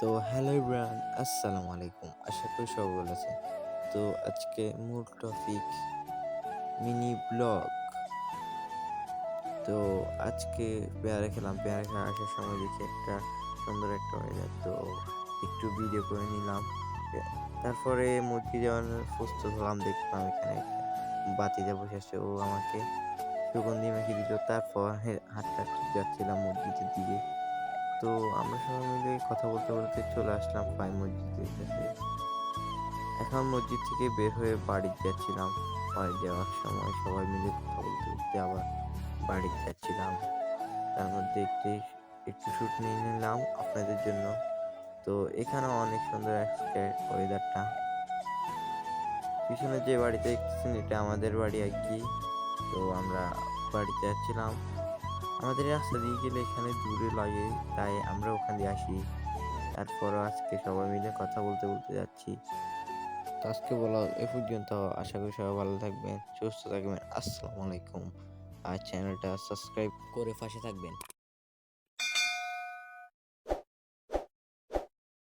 তো hello everyone, আসসালামু আলাইকুম। আশা করি সবাই ভালো আছেন। তো আজকে মূল টপিক মিনি ব্লগ। তো আজকে পেয়ারা খেলাম। পেয়ারা খেয়ে আসার সময় দেখি একটা সুন্দর একটা ওয়েদার। তো একটু ভিডিও করে নিলাম। তারপরে মুরগি যেমন প্রস্তুত হলাম, দেখলাম এখানে একটা বাতিতে বসে আছে। ও আমাকে সুগন্ধি মেখে দিল। তারপর হাঁটতে হাঁটতে যাচ্ছিলাম মসজিদের দিকে। তো আমরা সবাই মিলে কথা বলতে বলতে চলে আসলাম প্রায় মসজিদের কাছে। এখন মসজিদ থেকে বের হয়ে বাড়ি যাচ্ছিলাম। বাড়ি যাওয়ার সময় সবাই মিলে কথা বলতে বলতে আবার বাড়ি যাচ্ছিলাম। তার মধ্যে একটু শুট নিয়ে নিলাম আপনাদের জন্য। তো এখানেও অনেক সুন্দর আজকে ওয়েদারটা। পিছনে যে বাড়িতে দেখতেছেন এটা আমাদের বাড়ি আর কি। তো আমরা বাড়িতে যাচ্ছিলাম। আমাদের এই রাস্তা দিয়ে গেলে এখানে দূরে লাগে, তাই আমরা ওখান দিয়ে আসি। তারপরও আজকে সবাই মিলে কথা বলতে বলতে যাচ্ছি। তো আজকে বলা এ পর্যন্ত। আশা করি সবাই ভালো থাকবেন, সুস্থ থাকবেন। আসসালামু আলাইকুম। আর চ্যানেলটা সাবস্ক্রাইব করে পাশে থাকবেন।